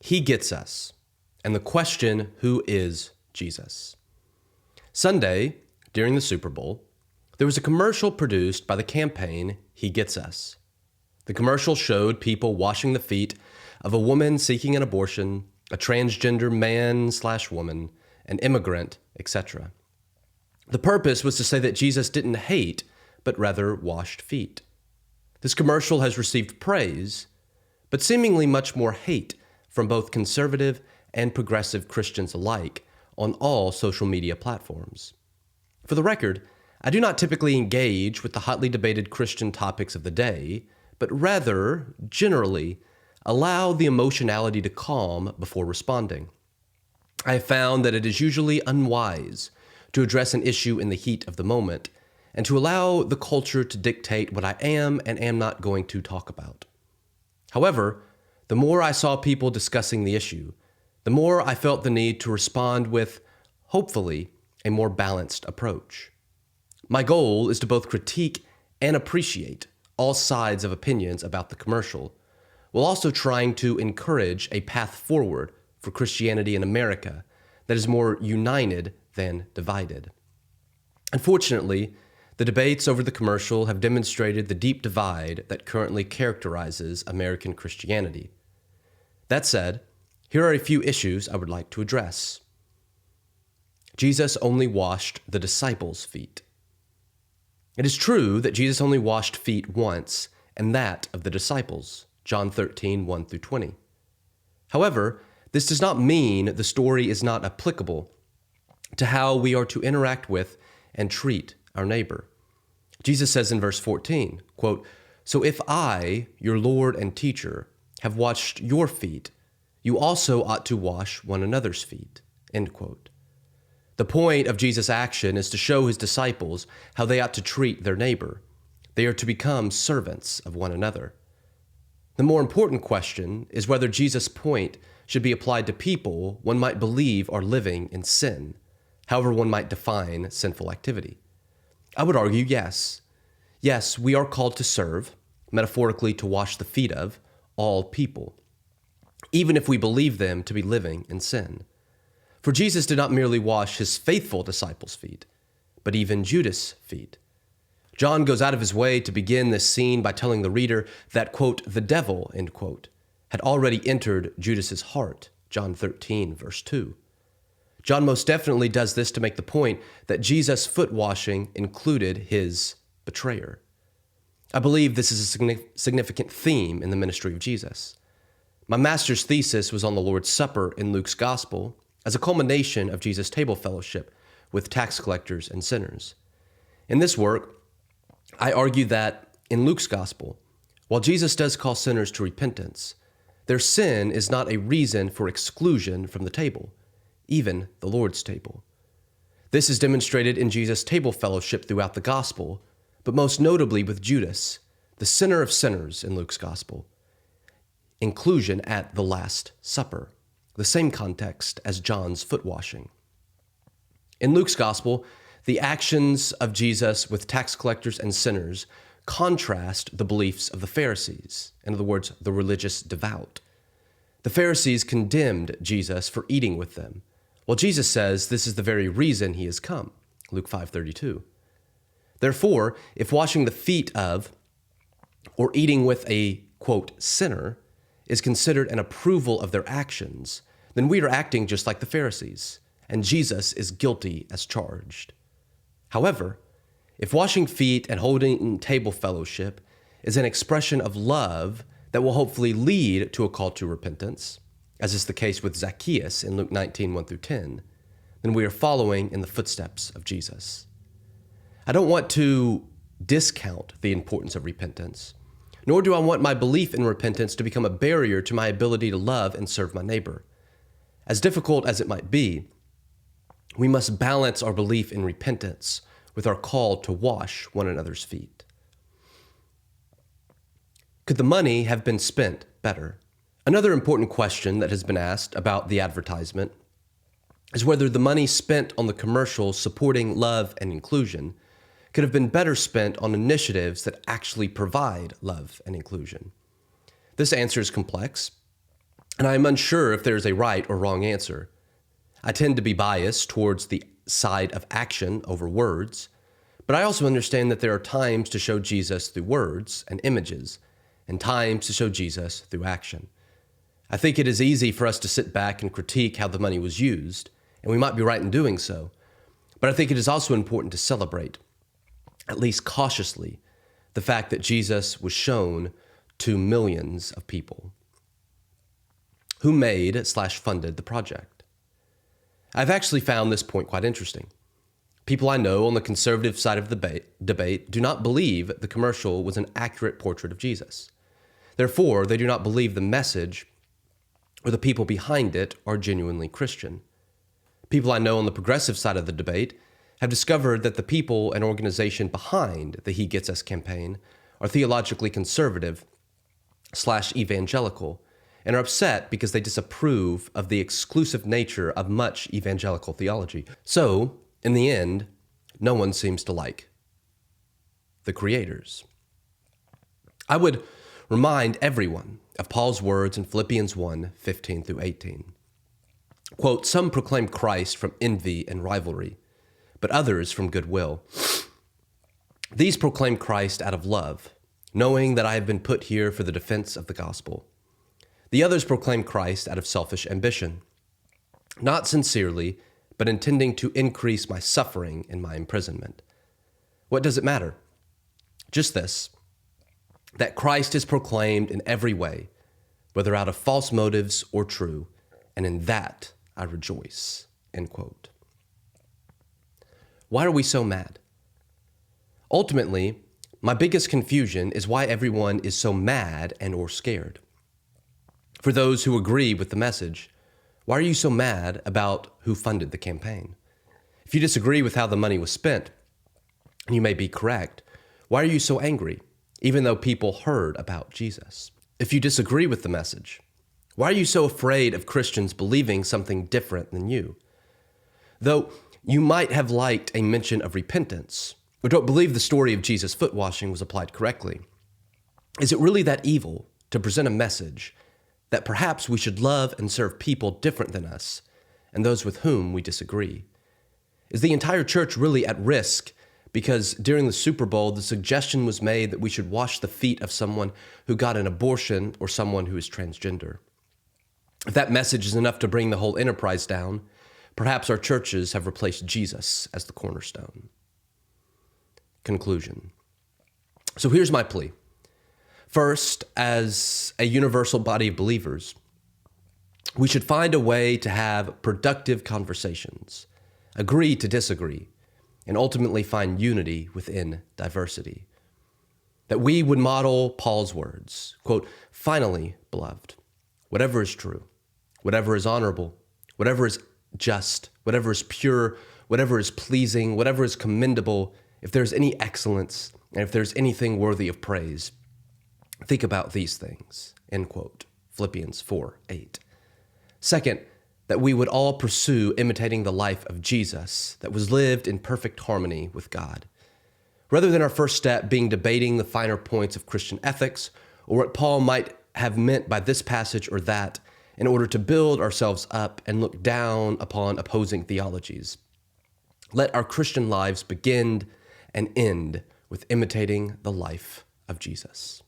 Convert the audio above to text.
He Gets Us, and the question, who is Jesus? Sunday, during the Super Bowl, there was a commercial produced by the campaign He Gets Us. The commercial showed people washing the feet of a woman seeking an abortion, a transgender man/woman, an immigrant, etc. The purpose was to say that Jesus didn't hate, but rather washed feet. This commercial has received praise, but seemingly much more hate from both conservative and progressive Christians alike on all social media platforms. For the record, I do not typically engage with the hotly debated Christian topics of the day, but rather, generally, allow the emotionality to calm before responding. I have found that it is usually unwise to address an issue in the heat of the moment and to allow the culture to dictate what I am and am not going to talk about. However, the more I saw people discussing the issue, the more I felt the need to respond with, hopefully, a more balanced approach. My goal is to both critique and appreciate all sides of opinions about the commercial, while also trying to encourage a path forward for Christianity in America that is more united than divided. Unfortunately, the debates over the commercial have demonstrated the deep divide that currently characterizes American Christianity. That said, here are a few issues I would like to address. Jesus only washed the disciples' feet. It is true that Jesus only washed feet once, and that of the disciples, John 13, 1 through 20. However, this does not mean the story is not applicable to how we are to interact with and treat our neighbor. Jesus says in verse 14, quote, "So if I, your Lord and teacher, have washed your feet, you also ought to wash one another's feet," end quote. The point of Jesus' action is to show his disciples how they ought to treat their neighbor. They are to become servants of one another. The more important question is whether Jesus' point should be applied to people one might believe are living in sin, however one might define sinful activity. I would argue yes. Yes, we are called to serve, metaphorically to wash the feet of, all people, even if we believe them to be living in sin. For Jesus did not merely wash his faithful disciples' feet, but even Judas' feet. John goes out of his way to begin this scene by telling the reader that, quote, "the devil," end quote, had already entered Judas's heart, John 13, verse 2. John most definitely does this to make the point that Jesus' foot washing included his betrayer. I believe this is a significant theme in the ministry of Jesus. My master's thesis was on the Lord's Supper in Luke's Gospel as a culmination of Jesus' table fellowship with tax collectors and sinners. In this work, I argue that in Luke's Gospel, while Jesus does call sinners to repentance, their sin is not a reason for exclusion from the table, even the Lord's table. This is demonstrated in Jesus' table fellowship throughout the Gospel, but most notably with Judas, the sinner of sinners in Luke's Gospel. Inclusion at the Last Supper, the same context as John's foot washing. In Luke's Gospel, the actions of Jesus with tax collectors and sinners contrast the beliefs of the Pharisees, in other words, the religious devout. The Pharisees condemned Jesus for eating with them, while Jesus says this is the very reason he has come, Luke 5:32. Therefore, if washing the feet of or eating with a, quote, sinner is considered an approval of their actions, then we are acting just like the Pharisees, and Jesus is guilty as charged. However, if washing feet and holding table fellowship is an expression of love that will hopefully lead to a call to repentance, as is the case with Zacchaeus in Luke 19, 1 through 10, then we are following in the footsteps of Jesus. I don't want to discount the importance of repentance, nor do I want my belief in repentance to become a barrier to my ability to love and serve my neighbor. As difficult as it might be, we must balance our belief in repentance with our call to wash one another's feet. Could the money have been spent better? Another important question that has been asked about the advertisement is whether the money spent on the commercial supporting love and inclusion could have been better spent on initiatives that actually provide love and inclusion. This answer is complex, and I am unsure if there is a right or wrong answer. I tend to be biased towards the side of action over words, but I also understand that there are times to show Jesus through words and images, and times to show Jesus through action. I think it is easy for us to sit back and critique how the money was used, and we might be right in doing so, but I think it is also important to celebrate, at least cautiously, the fact that Jesus was shown to millions of people. Who made/funded the project? I've actually found this point quite interesting. People I know on the conservative side of the debate do not believe the commercial was an accurate portrait of Jesus. Therefore, they do not believe the message or the people behind it are genuinely Christian. People I know on the progressive side of the debate have discovered that the people and organization behind the He Gets Us campaign are theologically conservative/evangelical and are upset because they disapprove of the exclusive nature of much evangelical theology. So, in the end, no one seems to like the creators. I would remind everyone of Paul's words in Philippians 1:15-18. Quote, "Some proclaim Christ from envy and rivalry, but others from goodwill. These proclaim Christ out of love, knowing that I have been put here for the defense of the gospel. The others proclaim Christ out of selfish ambition, not sincerely, but intending to increase my suffering in my imprisonment. What does it matter? Just this, that Christ is proclaimed in every way, whether out of false motives or true, and in that I rejoice." End quote. Why are we so mad? Ultimately, my biggest confusion is why everyone is so mad and or scared. For those who agree with the message, why are you so mad about who funded the campaign? If you disagree with how the money was spent, and you may be correct, why are you so angry, even though people heard about Jesus? If you disagree with the message, why are you so afraid of Christians believing something different than you? Though you might have liked a mention of repentance, or don't believe the story of Jesus' foot washing was applied correctly, is it really that evil to present a message that perhaps we should love and serve people different than us and those with whom we disagree? Is the entire church really at risk because during the Super Bowl, the suggestion was made that we should wash the feet of someone who got an abortion or someone who is transgender? If that message is enough to bring the whole enterprise down, perhaps our churches have replaced Jesus as the cornerstone. Conclusion. So here's my plea. First, as a universal body of believers, we should find a way to have productive conversations, agree to disagree, and ultimately find unity within diversity. That we would model Paul's words, quote, "Finally, beloved, whatever is true, whatever is honorable, whatever is just, whatever is pure, whatever is pleasing, whatever is commendable, if there's any excellence, and if there's anything worthy of praise, think about these things," end quote. Philippians 4:8. Second, that we would all pursue imitating the life of Jesus that was lived in perfect harmony with God. Rather than our first step being debating the finer points of Christian ethics or what Paul might have meant by this passage or that in order to build ourselves up and look down upon opposing theologies, let our Christian lives begin and end with imitating the life of Jesus.